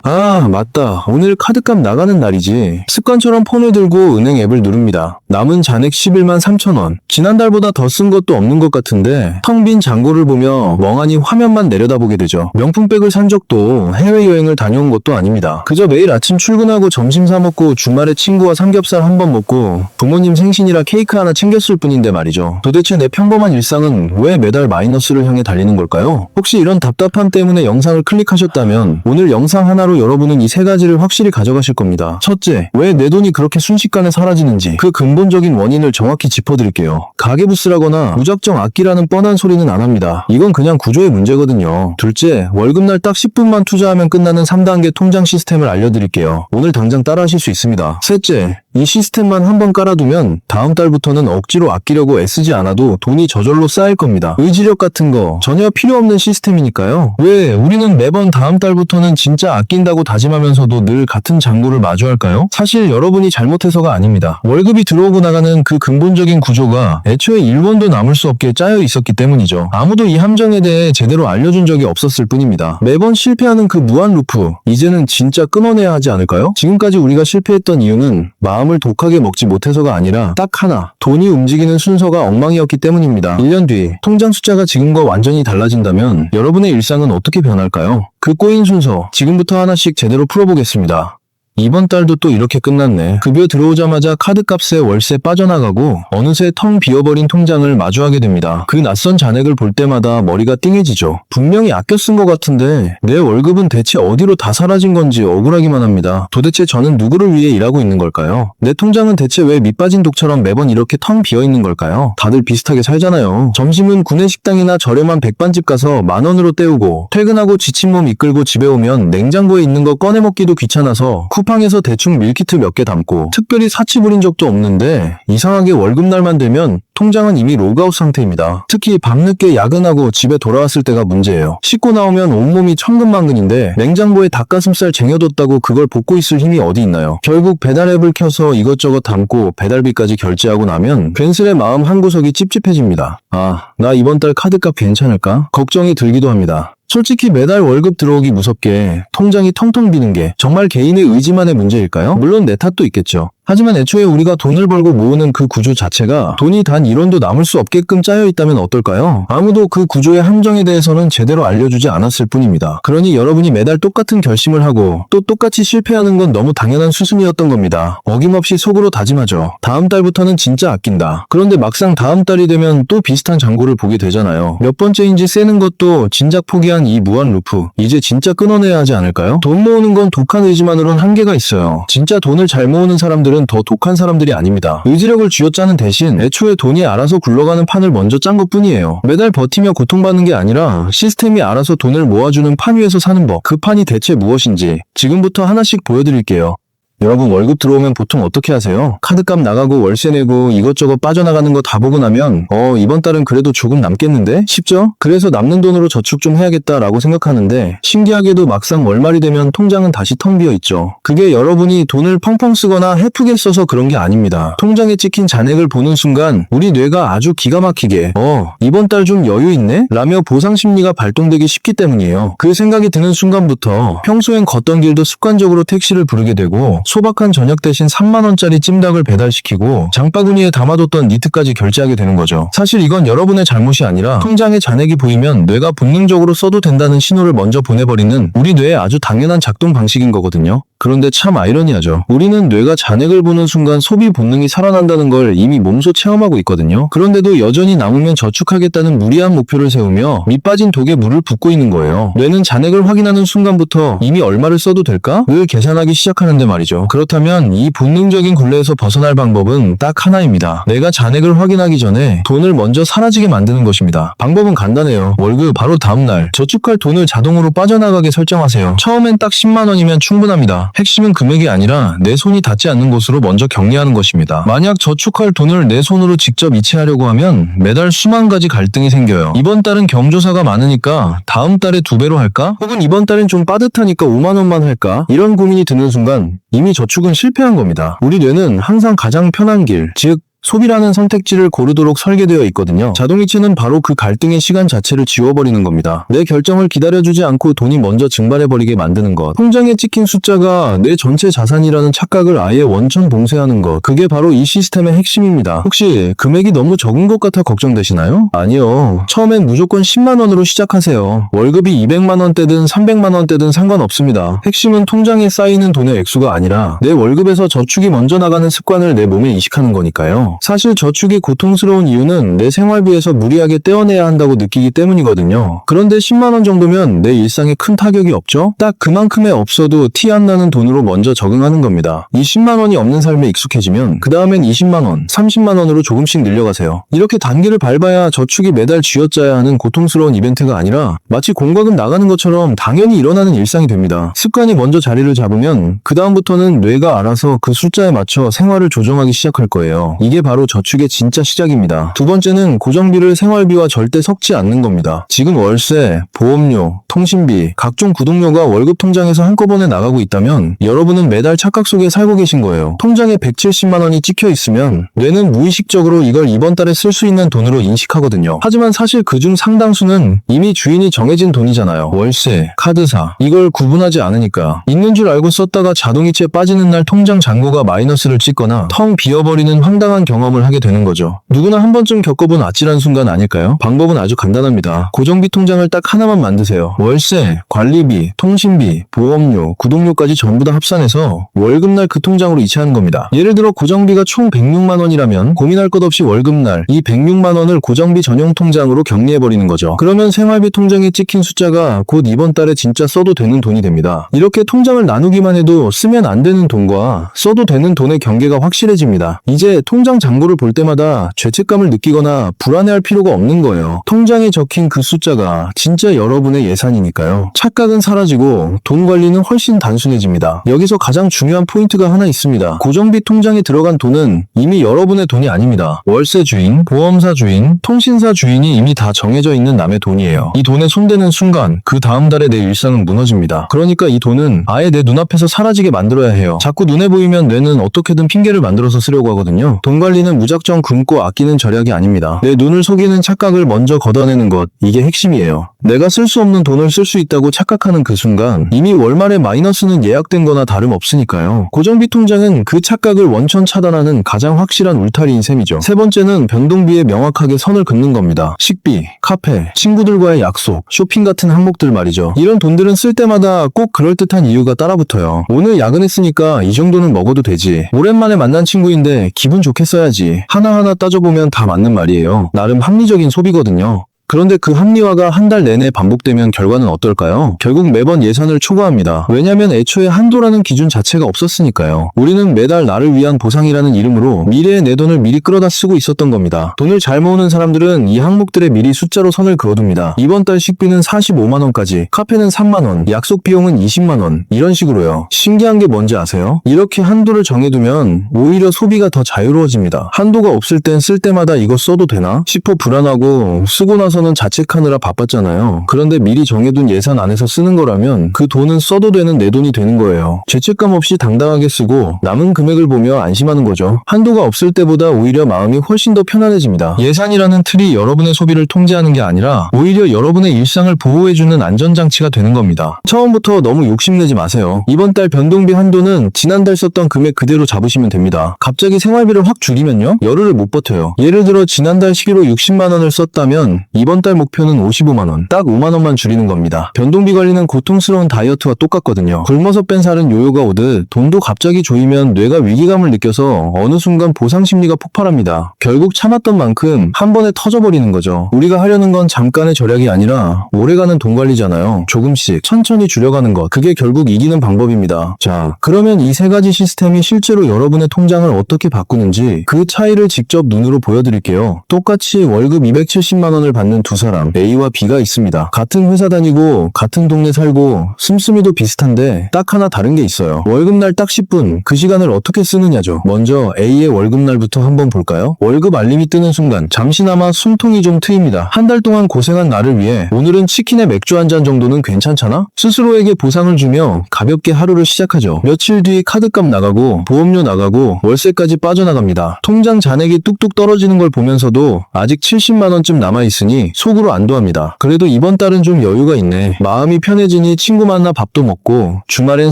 아, 맞다. 오늘 카드값 나가는 날이지. 습관처럼 폰을 들고 은행 앱을 누릅니다. 남은 잔액 11만 3천 원. 지난달보다 더 쓴 것도 없는 것 같은데 텅 빈 잔고를 보며 멍하니 화면만 내려다보게 되죠. 명품백을 산 적도 해외여행을 다녀온 것도 아닙니다. 그저 매일 아침 출근하고 점심 사 먹고 주말에 친구와 삼겹살 한 번 먹고 부모님 생신이라 케이크 하나 챙겼을 뿐인데 말이죠. 도대체 내 평범한 일상은 왜 매달 마이너스를 향해 달리는 걸까요? 혹시 이런 답답함 때문에 영상을 클릭하셨다면 오늘 영상 하나로 여러분은 이 세 가지를 확실히 가져가실 겁니다. 첫째, 왜 내 돈이 그렇게 순식간에 사라지는지 그 근본적인 원인을 정확히 짚어드릴게요. 가계부쓰라거나 무작정 아끼라는 뻔한 소리는 안 합니다. 이건 그냥 구조의 문제거든요. 둘째, 월급날 딱 10분만 투자하면 끝나는 3단계 통장 시스템을 알려드릴게요. 오늘 당장 따라하실 수 있습니다. 셋째, 이 시스템만 한번 깔아두면 다음 달부터는 억지로 아끼려고 애쓰지 않아도 돈이 저절로 쌓일 겁니다. 의지력 같은 거 전혀 필요 없는 시스템이니까요. 왜 우리는 매번 다음 달부터는 진짜 아낀다고 다짐하면서도 늘 같은 장고를 마주할까요? 사실 여러분이 잘못해서가 아닙니다. 월급이 들어오고 나가는 그 근본적인 구조가 애초에 1원도 남을 수 없게 짜여 있었기 때문이죠. 아무도 이 함정에 대해 제대로 알려준 적이 없었을 뿐입니다. 매번 실패하는 그 무한 루프, 이제는 진짜 끊어내야 하지 않을까요? 지금까지 우리가 실패했던 이유는 마음을 독하게 먹지 못해서가 아니라 딱 하나, 돈이 움직이는 순서가 엉망이었기 때문입니다. 1년 뒤 통장 숫자가 지금과 완전히 달라진다면 여러분의 일상은 어떻게 변할까요? 그 꼬인 순서 지금부터 하나씩 제대로 풀어보겠습니다. 이번 달도 또 이렇게 끝났네. 급여 들어오자마자 카드값에 월세 빠져나가고 어느새 텅 비어버린 통장을 마주하게 됩니다. 그 낯선 잔액을 볼 때마다 머리가 띵해지죠. 분명히 아껴 쓴 것 같은데 내 월급은 대체 어디로 다 사라진 건지 억울하기만 합니다. 도대체 저는 누구를 위해 일하고 있는 걸까요? 내 통장은 대체 왜 밑빠진 독처럼 매번 이렇게 텅 비어있는 걸까요? 다들 비슷하게 살잖아요. 점심은 구내식당이나 저렴한 백반집 가서 10,000원으로 때우고 퇴근하고 지친 몸 이끌고 집에 오면 냉장고에 있는 거 꺼내 먹기도 귀찮아서 쿠팡에서 대충 밀키트 몇 개 담고 특별히 사치 부린 적도 없는데 이상하게 월급날만 되면 통장은 이미 로그아웃 상태입니다. 특히 밤늦게 야근하고 집에 돌아왔을 때가 문제예요. 씻고 나오면 온몸이 천근만근인데 냉장고에 닭가슴살 쟁여뒀다고 그걸 볶고 있을 힘이 어디 있나요? 결국 배달 앱을 켜서 이것저것 담고 배달비까지 결제하고 나면 괜스레 마음 한구석이 찝찝해집니다. 아, 나 이번 달 카드값 괜찮을까? 걱정이 들기도 합니다. 솔직히 매달 월급 들어오기 무섭게 통장이 텅텅 비는 게 정말 개인의 의지만의 문제일까요? 물론 내 탓도 있겠죠. 하지만 애초에 우리가 돈을 벌고 모으는 그 구조 자체가 돈이 단 1원도 남을 수 없게끔 짜여 있다면 어떨까요? 아무도 그 구조의 함정에 대해서는 제대로 알려주지 않았을 뿐입니다. 그러니 여러분이 매달 똑같은 결심을 하고 또 똑같이 실패하는 건 너무 당연한 수순이었던 겁니다. 어김없이 속으로 다짐하죠. 다음 달부터는 진짜 아낀다. 그런데 막상 다음 달이 되면 또 비슷한 장고를 보게 되잖아요. 몇 번째인지 세는 것도 진작 포기한 이 무한 루프. 이제 진짜 끊어내야 하지 않을까요? 돈 모으는 건 독한 의지만으로는 한계가 있어요. 진짜 돈을 잘 모으는 사람들은 더 독한 사람들이 아닙니다. 의지력을 쥐어짜는 대신 애초에 돈이 알아서 굴러가는 판을 먼저 짠 것뿐이에요. 매달 버티며 고통받는 게 아니라 시스템이 알아서 돈을 모아주는 판 위에서 사는 법. 그 판이 대체 무엇인지 지금부터 하나씩 보여드릴게요. 여러분 월급 들어오면 보통 어떻게 하세요? 카드값 나가고 월세 내고 이것저것 빠져나가는 거 다 보고 나면 이번 달은 그래도 조금 남겠는데? 싶죠? 그래서 남는 돈으로 저축 좀 해야겠다라고 생각하는데 신기하게도 막상 월말이 되면 통장은 다시 텅 비어 있죠. 그게 여러분이 돈을 펑펑 쓰거나 헤프게 써서 그런 게 아닙니다. 통장에 찍힌 잔액을 보는 순간 우리 뇌가 아주 기가 막히게 이번 달 좀 여유 있네? 라며 보상 심리가 발동되기 쉽기 때문이에요. 그 생각이 드는 순간부터 평소엔 걷던 길도 습관적으로 택시를 부르게 되고 소박한 저녁 대신 3만원짜리 찜닭을 배달시키고 장바구니에 담아뒀던 니트까지 결제하게 되는 거죠. 사실 이건 여러분의 잘못이 아니라 통장에 잔액이 보이면 뇌가 본능적으로 써도 된다는 신호를 먼저 보내버리는 우리 뇌의 아주 당연한 작동 방식인 거거든요. 그런데 참 아이러니하죠. 우리는 뇌가 잔액을 보는 순간 소비 본능이 살아난다는 걸 이미 몸소 체험하고 있거든요. 그런데도 여전히 남으면 저축하겠다는 무리한 목표를 세우며 밑빠진 독에 물을 붓고 있는 거예요. 뇌는 잔액을 확인하는 순간부터 이미 얼마를 써도 될까? 를 계산하기 시작하는데 말이죠. 그렇다면 이 본능적인 굴레에서 벗어날 방법은 딱 하나입니다. 내가 잔액을 확인하기 전에 돈을 먼저 사라지게 만드는 것입니다. 방법은 간단해요. 월급 바로 다음날 저축할 돈을 자동으로 빠져나가게 설정하세요. 처음엔 딱 10만원이면 충분합니다. 핵심은 금액이 아니라 내 손이 닿지 않는 곳으로 먼저 격리하는 것입니다. 만약 저축할 돈을 내 손으로 직접 이체하려고 하면 매달 수만 가지 갈등이 생겨요. 이번 달은 경조사가 많으니까 다음 달에 2배로 할까? 혹은 이번 달엔 좀 빠듯하니까 5만원만 할까? 이런 고민이 드는 순간 이미 저축은 실패한 겁니다. 우리 뇌는 항상 가장 편한 길, 즉 소비라는 선택지를 고르도록 설계되어 있거든요. 자동이체는 바로 그 갈등의 시간 자체를 지워버리는 겁니다. 내 결정을 기다려주지 않고 돈이 먼저 증발해버리게 만드는 것. 통장에 찍힌 숫자가 내 전체 자산이라는 착각을 아예 원천 봉쇄하는 것. 그게 바로 이 시스템의 핵심입니다. 혹시 금액이 너무 적은 것 같아 걱정되시나요? 아니요. 처음엔 무조건 10만 원으로 시작하세요. 월급이 200만 원대든 300만 원대든 상관없습니다. 핵심은 통장에 쌓이는 돈의 액수가 아니라 내 월급에서 저축이 먼저 나가는 습관을 내 몸에 이식하는 거니까요. 사실 저축이 고통스러운 이유는 내 생활비에서 무리하게 떼어내야 한다고 느끼기 때문이거든요. 그런데 10만 원 정도면 내 일상에 큰 타격이 없죠? 딱 그만큼의 없어도 티 안 나는 돈으로 먼저 적응하는 겁니다. 이 10만 원이 없는 삶에 익숙해지면 그 다음엔 20만 원, 30만 원으로 조금씩 늘려가세요. 이렇게 단계를 밟아야 저축이 매달 쥐어짜야 하는 고통스러운 이벤트가 아니라 마치 공과금 나가는 것처럼 당연히 일어나는 일상이 됩니다. 습관이 먼저 자리를 잡으면 그 다음부터는 뇌가 알아서 그 숫자에 맞춰 생활을 조정하기 시작할 거예요. 이게 바로 저축의 진짜 시작입니다. 두 번째는 고정비를 생활비와 절대 섞지 않는 겁니다. 지금 월세, 보험료, 통신비, 각종 구독료가 월급 통장에서 한꺼번에 나가고 있다면 여러분은 매달 착각 속에 살고 계신 거예요. 통장에 170만 원이 찍혀 있으면 뇌는 무의식적으로 이걸 이번 달에 쓸 수 있는 돈으로 인식하거든요. 하지만 사실 그중 상당수는 이미 주인이 정해진 돈이잖아요. 월세, 카드사, 이걸 구분하지 않으니까. 있는 줄 알고 썼다가 자동이체 빠지는 날 통장 잔고가 마이너스를 찍거나 텅 비어버리는 황당한 경험을 하게 되는 거죠. 누구나 한 번쯤 겪어본 아찔한 순간 아닐까요? 방법은 아주 간단합니다. 고정비 통장을 딱 하나만 만드세요. 월세, 관리비, 통신비, 보험료, 구독료까지 전부 다 합산해서 월급날 그 통장으로 이체하는 겁니다. 예를 들어 고정비가 총 106만 원이라면 고민할 것 없이 월급날 이 106만 원을 고정비 전용 통장으로 격리해버리는 거죠. 그러면 생활비 통장에 찍힌 숫자가 곧 이번 달에 진짜 써도 되는 돈이 됩니다. 이렇게 통장을 나누기만 해도 쓰면 안 되는 돈과 써도 되는 돈의 경계가 확실해집니다. 이제 통장 잔고를 볼 때마다 죄책감을 느끼거나 불안해할 필요가 없는 거예요. 통장에 적힌 그 숫자가 진짜 여러분의 예산이니까요. 착각은 사라지고 돈 관리는 훨씬 단순해집니다. 여기서 가장 중요한 포인트가 하나 있습니다. 고정비 통장에 들어간 돈은 이미 여러분의 돈이 아닙니다. 월세 주인, 보험사 주인, 통신사 주인이 이미 다 정해져 있는 남의 돈이에요. 이 돈에 손대는 순간 그 다음 달에 내 일상은 무너집니다. 그러니까 이 돈은 아예 내 눈앞에서 사라지게 만들어야 해요. 자꾸 눈에 보이면 뇌는 어떻게든 핑계를 만들어서 쓰려고 하거든요. 돈 관리는 무작정 굶고 아끼는 절약이 아닙니다. 내 눈을 속이는 착각을 먼저 걷어내는 것, 이게 핵심이에요. 내가 쓸 수 없는 돈을 쓸 수 있다고 착각하는 그 순간 이미 월말에 마이너스는 예약된 거나 다름없으니까요. 고정비 통장은 그 착각을 원천 차단하는 가장 확실한 울타리인 셈이죠. 세 번째는 변동비에 명확하게 선을 긋는 겁니다. 식비, 카페, 친구들과의 약속, 쇼핑 같은 항목들 말이죠. 이런 돈들은 쓸 때마다 꼭 그럴듯한 이유가 따라붙어요. 오늘 야근했으니까 이 정도는 먹어도 되지. 오랜만에 만난 친구인데 기분 좋게 써야지. 하나하나 따져보면 다 맞는 말이에요. 나름 합리적인 소비거든요. 그런데 그 합리화가 한 달 내내 반복되면 결과는 어떨까요? 결국 매번 예산을 초과합니다. 왜냐면 애초에 한도라는 기준 자체가 없었으니까요. 우리는 매달 나를 위한 보상이라는 이름으로 미래의 내 돈을 미리 끌어다 쓰고 있었던 겁니다. 돈을 잘 모으는 사람들은 이 항목들에 미리 숫자로 선을 그어둡니다. 이번 달 식비는 45만 원까지, 카페는 3만 원, 약속 비용은 20만 원, 이런 식으로요. 신기한 게 뭔지 아세요? 이렇게 한도를 정해두면 오히려 소비가 더 자유로워집니다. 한도가 없을 땐 쓸 때마다 이거 써도 되나 싶어 불안하고 쓰고 나서 는 자책하느라 바빴잖아요. 그런데 미리 정해둔 예산 안에서 쓰는 거라면 그 돈은 써도 되는 내 돈이 되는 거예요. 죄책감 없이 당당하게 쓰고 남은 금액을 보며 안심하는 거죠. 한도가 없을 때보다 오히려 마음이 훨씬 더 편안해집니다. 예산이라는 틀이 여러분의 소비를 통제하는 게 아니라 오히려 여러분의 일상을 보호해주는 안전장치가 되는 겁니다. 처음부터 너무 욕심내지 마세요. 이번 달 변동비 한도는 지난달 썼던 금액 그대로 잡으시면 됩니다. 갑자기 생활비를 확 줄이면요? 열흘을 못 버텨요. 예를 들어 지난달 시기로 60만 원을 썼다면 이번 달 목표는 55만 원, 딱 5만 원만 줄이는 겁니다. 변동비 관리는 고통스러운 다이어트와 똑같거든요. 굶어서 뺀 살은 요요가 오듯 돈도 갑자기 조이면 뇌가 위기감을 느껴서 어느 순간 보상 심리가 폭발합니다. 결국 참았던 만큼 한 번에 터져버리는 거죠. 우리가 하려는 건 잠깐의 절약이 아니라 오래가는 돈 관리잖아요. 조금씩 천천히 줄여가는 것, 그게 결국 이기는 방법입니다. 자, 그러면 이 세 가지 시스템이 실제로 여러분의 통장을 어떻게 바꾸는지 그 차이를 직접 눈으로 보여드릴게요. 똑같이 월급 270만 원을 받는 있는 두 사람, A와 B가 있습니다. 같은 회사 다니고 같은 동네 살고 씀씀이도 비슷한데 딱 하나 다른 게 있어요. 월급날 딱 10분, 그 시간을 어떻게 쓰느냐죠. 먼저 A의 월급날부터 한번 볼까요? 월급 알림이 뜨는 순간 잠시나마 숨통이 좀 트입니다. 한 달 동안 고생한 나를 위해 오늘은 치킨에 맥주 한 잔 정도는 괜찮잖아? 스스로에게 보상을 주며 가볍게 하루를 시작하죠. 며칠 뒤 카드값 나가고 보험료 나가고 월세까지 빠져나갑니다. 통장 잔액이 뚝뚝 떨어지는 걸 보면서도 아직 70만 원쯤 남아있으니 속으로 안도합니다. 그래도 이번 달은 좀 여유가 있네. 마음이 편해지니 친구 만나 밥도 먹고 주말엔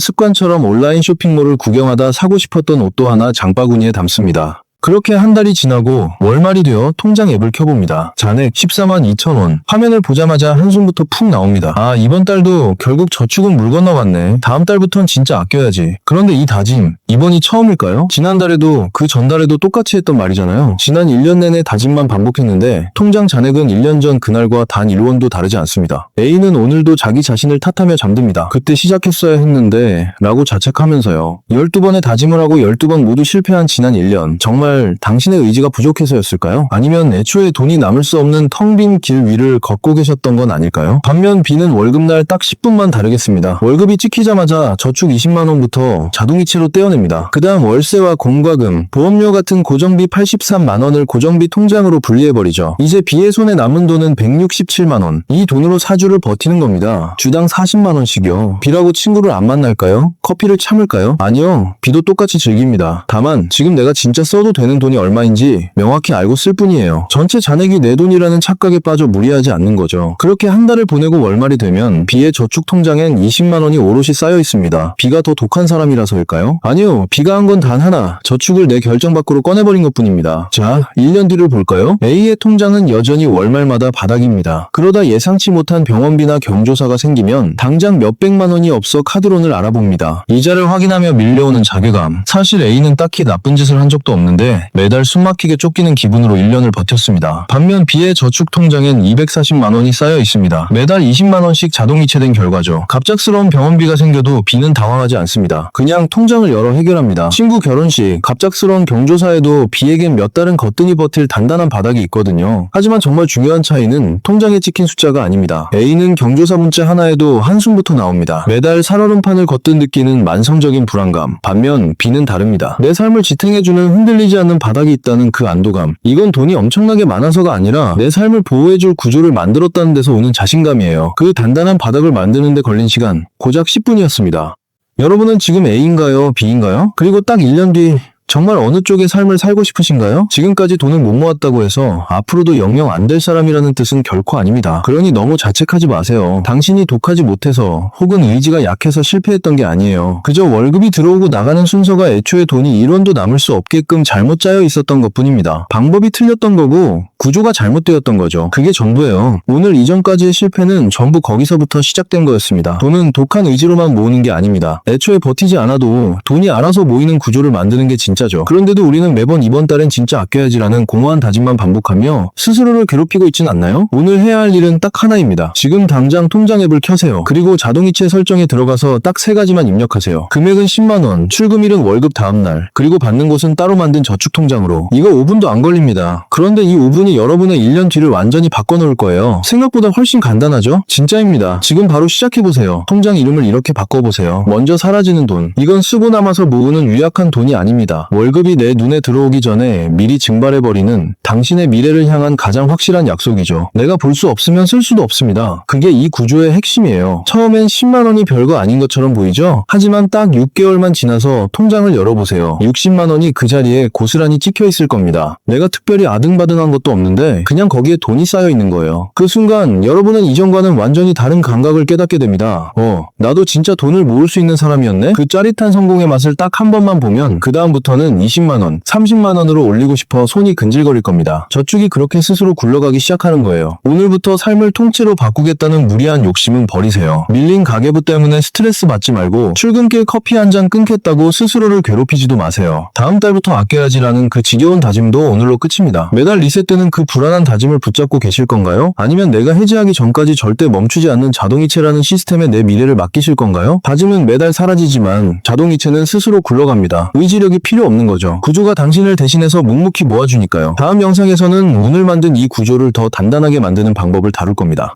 습관처럼 온라인 쇼핑몰을 구경하다 사고 싶었던 옷도 하나 장바구니에 담습니다. 그렇게 한 달이 지나고 월말이 되어 통장 앱을 켜봅니다. 잔액 14만 2천 원. 화면을 보자마자 한숨부터 푹 나옵니다. 아, 이번 달도 결국 저축은 물 건너갔네. 다음 달부턴 진짜 아껴야지. 그런데 이 다짐, 이번이 처음일까요? 지난달에도 그 전달에도 똑같이 했던 말이잖아요. 지난 1년 내내 다짐만 반복했는데 통장 잔액은 1년 전 그날과 단 1원도 다르지 않습니다. A는 오늘도 자기 자신을 탓하며 잠듭니다. 그때 시작했어야 했는데 라고 자책하면서요. 12번의 다짐을 하고 12번 모두 실패한 지난 1년. 정말 당신의 의지가 부족해서였을까요? 아니면 애초에 돈이 남을 수 없는 텅 빈 길 위를 걷고 계셨던 건 아닐까요? 반면 B는 월급날 딱 10분만 다르겠습니다. 월급이 찍히자마자 저축 20만 원부터 자동이체로 떼어냅니다. 그 다음 월세와 공과금, 보험료 같은 고정비 83만 원을 고정비 통장으로 분리해버리죠. 이제 B의 손에 남은 돈은 167만 원. 이 돈으로 4주를 버티는 겁니다. 주당 40만 원씩이요. B라고 친구를 안 만날까요? 커피를 참을까요? 아니요. B도 똑같이 즐깁니다. 다만 지금 내가 진짜 써도 되는 돈이 얼마인지 명확히 알고 쓸 뿐이에요. 전체 잔액이 내 돈이라는 착각에 빠져 무리하지 않는 거죠. 그렇게 한 달을 보내고 월말이 되면 B의 저축 통장엔 20만 원이 오롯이 쌓여 있습니다. B가 더 독한 사람이라서일까요? 아니요. B가 한 건 단 하나, 저축을 내 결정 밖으로 꺼내버린 것뿐입니다. 자, 1년 뒤를 볼까요? A의 통장은 여전히 월말마다 바닥입니다. 그러다 예상치 못한 병원비나 경조사가 생기면 당장 몇백만 원이 없어 카드론을 알아봅니다. 이자를 확인하며 밀려오는 자괴감. 사실 A는 딱히 나쁜 짓을 한 적도 없는데 매달 숨막히게 쫓기는 기분으로 1년을 버텼습니다. 반면 B의 저축 통장엔 240만 원이 쌓여 있습니다. 매달 20만 원씩 자동이체된 결과죠. 갑작스러운 병원비가 생겨도 B는 당황하지 않습니다. 그냥 통장을 열어 해결합니다. 친구 결혼식, 갑작스러운 경조사에도 B에겐 몇 달은 거뜬히 버틸 단단한 바닥이 있거든요. 하지만 정말 중요한 차이는 통장에 찍힌 숫자가 아닙니다. A는 경조사 문자 하나에도 한숨부터 나옵니다. 매달 살얼음판을 걷듯 느끼는 만성적인 불안감. 반면 B는 다릅니다. 내 삶을 지탱해주는 흔들리지 않는 바닥이 있다는 그 안도감. 이건 돈이 엄청나게 많아서가 아니라 내 삶을 보호해줄 구조를 만들었다는 데서 오는 자신감이에요. 그 단단한 바닥을 만드는 데 걸린 시간 고작 10분이었습니다. 여러분은 지금 A인가요? B인가요? 그리고 딱 1년 뒤 정말 어느 쪽의 삶을 살고 싶으신가요? 지금까지 돈을 못 모았다고 해서 앞으로도 영영 안 될 사람이라는 뜻은 결코 아닙니다. 그러니 너무 자책하지 마세요. 당신이 독하지 못해서 혹은 의지가 약해서 실패했던 게 아니에요. 그저 월급이 들어오고 나가는 순서가 애초에 돈이 1원도 남을 수 없게끔 잘못 짜여 있었던 것뿐입니다. 방법이 틀렸던 거고 구조가 잘못되었던 거죠. 그게 전부예요. 오늘 이전까지의 실패는 전부 거기서부터 시작된 거였습니다. 돈은 독한 의지로만 모으는 게 아닙니다. 애초에 버티지 않아도 돈이 알아서 모이는 구조를 만드는 게 진짜죠. 그런데도 우리는 매번 이번 달엔 진짜 아껴야지라는 공허한 다짐만 반복하며 스스로를 괴롭히고 있진 않나요? 오늘 해야 할 일은 딱 하나입니다. 지금 당장 통장 앱을 켜세요. 그리고 자동이체 설정에 들어가서 딱 3가지만 입력하세요. 금액은 10만 원, 출금일은 월급 다음날, 그리고 받는 곳은 따로 만든 저축 통장으로. 이거 5분도 안 걸립니다. 그런데 이 5분이 여러분의 1년 뒤를 완전히 바꿔놓을 거예요. 생각보다 훨씬 간단하죠? 진짜입니다. 지금 바로 시작해보세요. 통장 이름을 이렇게 바꿔보세요. 먼저 사라지는 돈. 이건 쓰고 남아서 모으는 유약한 돈이 아닙니다. 월급이 내 눈에 들어오기 전에 미리 증발해버리는 당신의 미래를 향한 가장 확실한 약속이죠. 내가 볼 수 없으면 쓸 수도 없습니다. 그게 이 구조의 핵심이에요. 처음엔 10만 원이 별거 아닌 것처럼 보이죠? 하지만 딱 6개월만 지나서 통장을 열어보세요. 60만 원이 그 자리에 고스란히 찍혀있을 겁니다. 내가 특별히 아등바등한 것도 없는데 그냥 거기에 돈이 쌓여 있는 거예요. 그 순간 여러분은 이전과는 완전히 다른 감각을 깨닫게 됩니다. 나도 진짜 돈을 모을 수 있는 사람이었네? 그 짜릿한 성공의 맛을 딱 한 번만 보면 그 다음부터는 20만 원, 30만 원으로 올리고 싶어 손이 근질거릴 겁니다. 저축이 그렇게 스스로 굴러가기 시작하는 거예요. 오늘부터 삶을 통째로 바꾸겠다는 무리한 욕심은 버리세요. 밀린 가계부 때문에 스트레스 받지 말고 출근길 커피 한 잔 끊겠다고 스스로를 괴롭히지도 마세요. 다음 달부터 아껴야지라는 그 지겨운 다짐도 오늘로 끝입니다. 매달 리셋되는 당신은 그 불안한 다짐을 붙잡고 계실 건가요? 아니면 내가 해지하기 전까지 절대 멈추지 않는 자동이체라는 시스템에 내 미래를 맡기실 건가요? 다짐은 매달 사라지지만 자동이체는 스스로 굴러갑니다. 의지력이 필요 없는 거죠. 구조가 당신을 대신해서 묵묵히 모아주니까요. 다음 영상에서는 오늘 만든 이 구조를 더 단단하게 만드는 방법을 다룰 겁니다.